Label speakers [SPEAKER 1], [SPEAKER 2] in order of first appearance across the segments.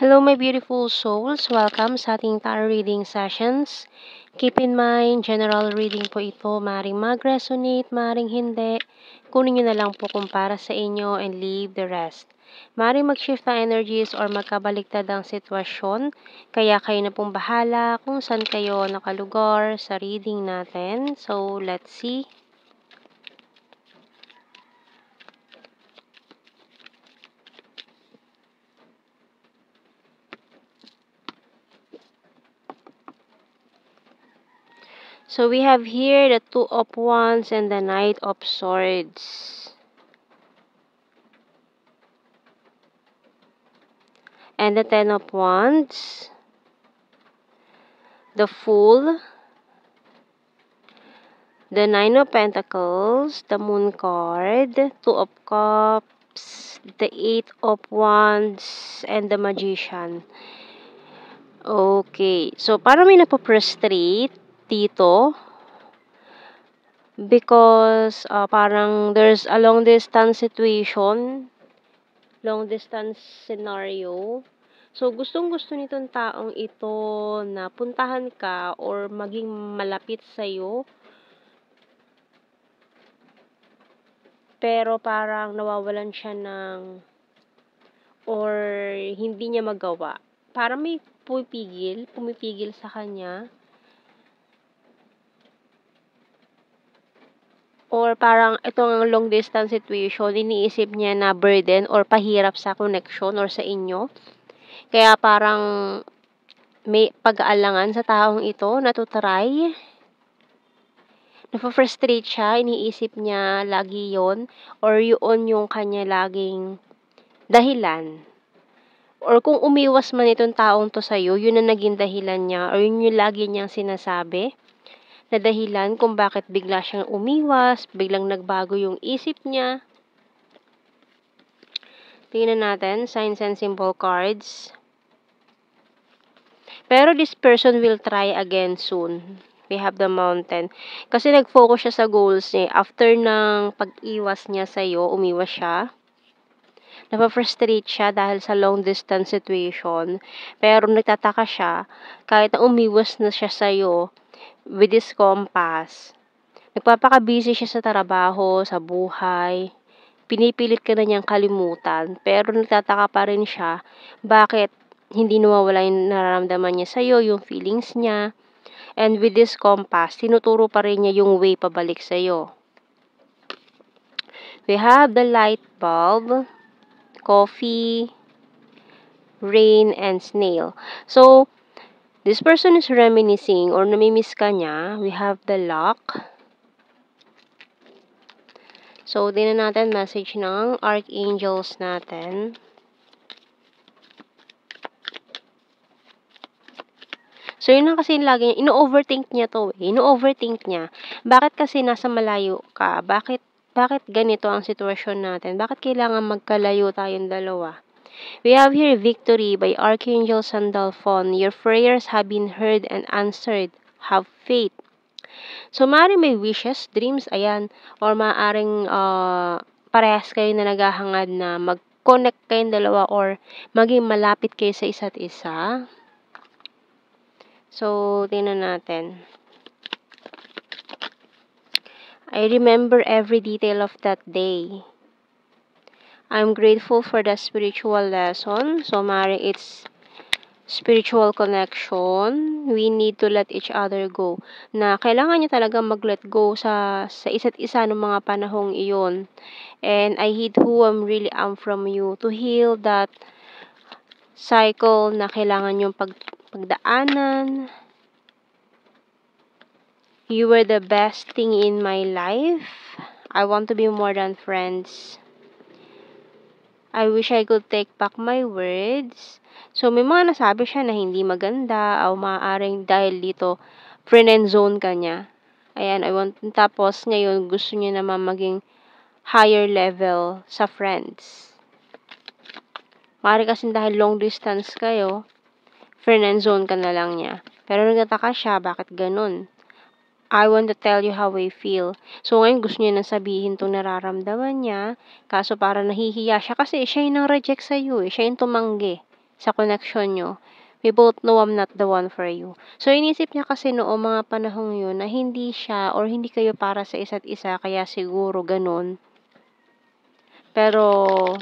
[SPEAKER 1] Hello, my beautiful souls. Welcome sa ating tarot reading sessions. Keep in mind, general reading po ito. Maring mag-resonate, maring hindi. Kunin nyo na lang po kung para sa inyo and leave the rest. Maring mag-shift ang energies or magkabaliktad ang sitwasyon. Kaya kayo na pong bahala kung saan kayo nakalugar sa reading natin. So, let's see. So we have here the Two of Wands and the Knight of Swords. And the Ten of Wands. The Fool. The Nine of Pentacles. The Moon card. Two of Cups. The Eight of Wands. And the Magician. Okay. So parang may napoprostrate dito. Because parang there's a long distance situation, long distance scenario. So gustong-gusto nitong taong ito na puntahan ka or maging malapit sa'yo. Pero parang nawawalan siya ng or hindi niya magawa. Parang may pumipigil sa kanya. Or parang itong long distance situation, iniisip niya na burden or pahirap sa connection or sa inyo. Kaya parang may pag-aalangan sa taong ito na to try. Napafrustrate siya, iniisip niya lagi yon or yun yung kanya laging dahilan. Or kung umiwas man itong taong to sa'yo, yun ang naging dahilan niya or yun yung lagi niyang sinasabi na dahilan kung bakit bigla siyang umiwas, biglang nagbago yung isip niya. Tingnan natin, signs and symbol cards. Pero this person will try again soon. We have the Mountain. Kasi nag-focus siya sa goals niya. After ng pag-iwas niya sa'yo, umiwas siya. Napafrustrate siya dahil sa long distance situation. Pero nagtataka siya, kahit na umiwas na siya sa'yo, with this compass, nagpapaka-busy siya sa trabaho, sa buhay. Pinipilit ka na niyang kalimutan. Pero nagtataka pa rin siya, bakit hindi nawawala yung nararamdaman niya sa'yo, yung feelings niya. And with this compass, tinuturo pa rin niya yung way pabalik sa'yo. We have the light bulb, coffee, rain, and snail. So, this person is reminiscing or namimiss ka niya. We have the lock. So, tingnan natin message ng archangels natin. So, yun lang kasi lagi, ino-overthink niya to eh. Ino-overthink niya. Bakit kasi nasa malayo ka? Bakit ganito ang sitwasyon natin? Bakit kailangan magkalayo tayong dalawa? We have here victory by Archangel Sandalphon. Your prayers have been heard and answered. Have faith. So, maaaring may wishes, dreams, ayan. Or maaaring parehas kayo na naghahangad na mag-connect kayong dalawa or maging malapit kayo sa isa't isa. So, tingnan natin. I remember every detail of that day. I'm grateful for the spiritual lesson. So, maaaring it's spiritual connection. We need to let each other go. Na kailangan niyo talaga mag-let go sa isa't isa ng mga panahong iyon. And I hid who I'm really am from you to heal that cycle na kailangan yung pagdaanan. You were the best thing in my life. I want to be more than friends. I wish I could take back my words. So, may mga nasabi siya na hindi maganda o maaaring dahil dito, friend and zone ka niya. Ayan, tapos ngayon gusto niya naman maging higher level sa friends. Maaari kasi dahil long distance kayo, friend and zone ka na lang niya. Pero nagtataka siya, bakit ganun? I want to tell you how I feel. So, ngayon gusto niya nang sabihin itong nararamdaman niya. Kaso para nahihiya siya kasi siya yung nang-reject sa'yo eh. Siya yung tumanggi. sa connection nyo. We both know I'm not the one for you. So, inisip niya kasi noong mga panahong yun na hindi siya or hindi kayo para sa isa't isa, kaya siguro ganun. Pero,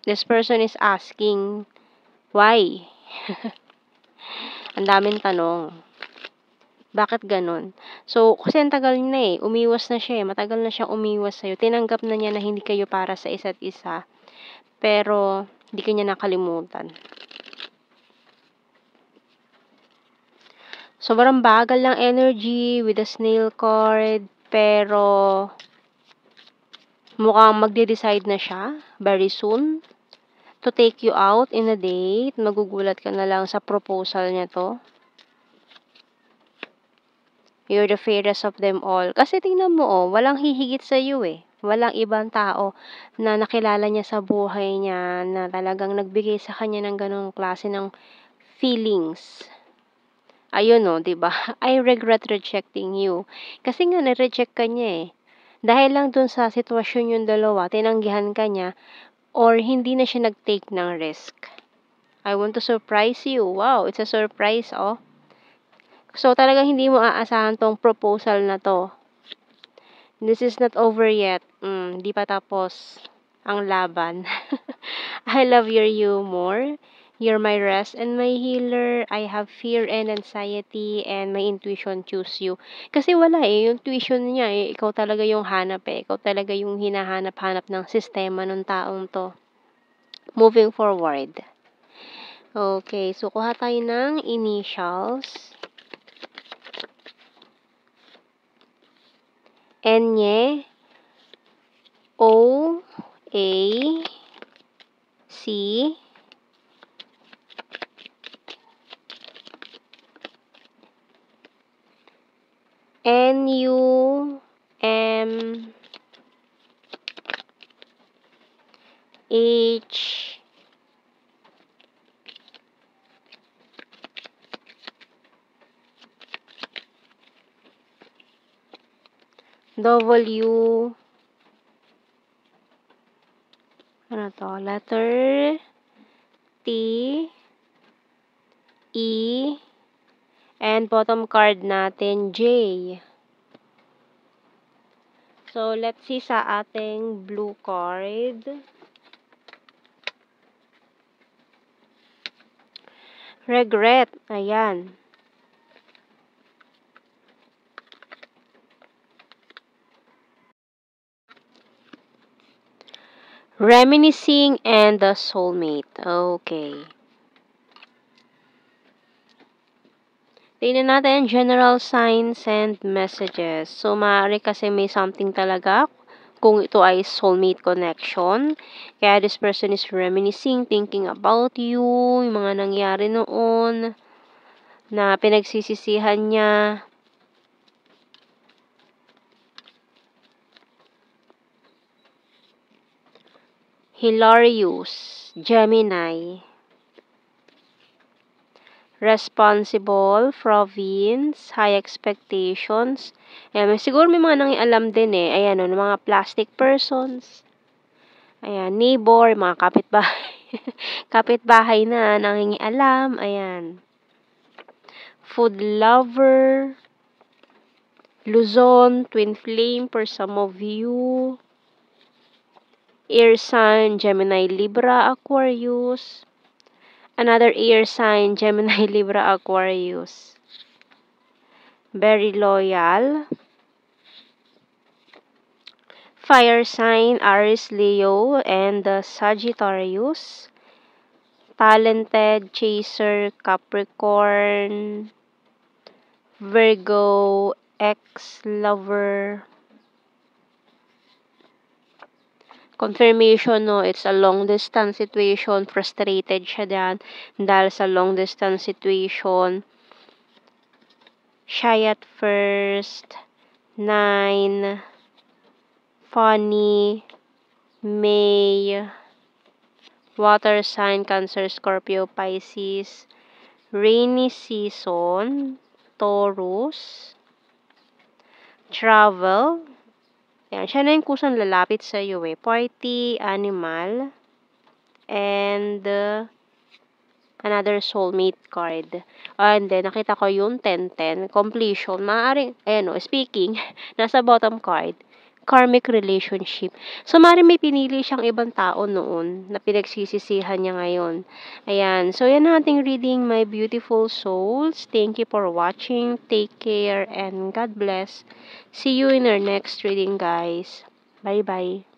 [SPEAKER 1] this person is asking, why? Ang daming tanong. Bakit ganun? So, kasi ang tagal na umiwas na siya matagal na siyang umiwas sa'yo. Tinanggap na niya na hindi kayo para sa isa't isa. Pero, hindi ka niya nakalimutan. Sobrang bagal lang energy with the snail card, pero mukhang magde-decide na siya very soon to take you out in a date. Magugulat ka na lang sa proposal niya to. You're the fairest of them all. Kasi tingnan mo walang hihigit sa iyo Walang ibang tao na nakilala niya sa buhay niya na talagang nagbigay sa kanya ng ganung klase ng feelings. Ayun 'di ba? I regret rejecting you. Kasi nga na-reject ka niya Dahil lang dun sa sitwasyon yung dalawa, tinanggihan ka niya or hindi na siya nag-take ng risk. I want to surprise you. Wow, it's a surprise, oh. So, talagang hindi mo aasahan tong proposal na to. This is not over yet. Di pa tapos ang laban. I love your humor. You're my rest and my healer. I have fear and anxiety and my intuition choose you. Kasi wala yung intuition niya Ikaw talaga yung hanap Ikaw talaga yung hinahanap-hanap ng sistema ng taong to. Moving forward. Okay, so kuha tayo ng initials. Enye, O, A, C, N, U, M, H, W, ano to, letter T, E, and bottom card natin, J. So, let's see sa ating blue card. Regret. Ayan. Reminiscing and the soulmate. Okay. Tingnan natin general signs and messages. So, maaari kasi may something talaga kung ito ay soulmate connection. Kaya this person is reminiscing, thinking about you, yung mga nangyari noon na pinagsisisihan niya. Hilarious, Gemini. Responsible, province, high expectations. Ayan, siguro may mga nangialam din Ayan mga plastic persons. Ayan, neighbor, mga kapitbahay. Kapitbahay na nangingialam. Ayan. Food lover. Luzon, twin flame for some of you. Air sign, Gemini, Libra, Aquarius. Another air sign, Gemini, Libra, Aquarius. Very loyal. Fire sign, Aries, Leo, and Sagittarius. Talented, Chaser, Capricorn. Virgo, ex-lover. Confirmation, it's a long-distance situation. Frustrated siya dyan dahil sa long-distance situation. Shy at first. 9. Funny. May. Water sign, Cancer, Scorpio, Pisces. Rainy season. Taurus. Travel. Ayan, siya na yung kusang lalapit sa iyo Party, animal, and Another soulmate card. And then, nakita ko yung 10-10, completion. Maaaring, ayan o, speaking, nasa bottom card, karmic relationship. So, maaaring may pinili siyang ibang tao noon na pinagsisisihan niya ngayon. Ayan. So, yan ang ating reading, my beautiful souls. Thank you for watching. Take care and God bless. See you in our next reading, guys. Bye-bye.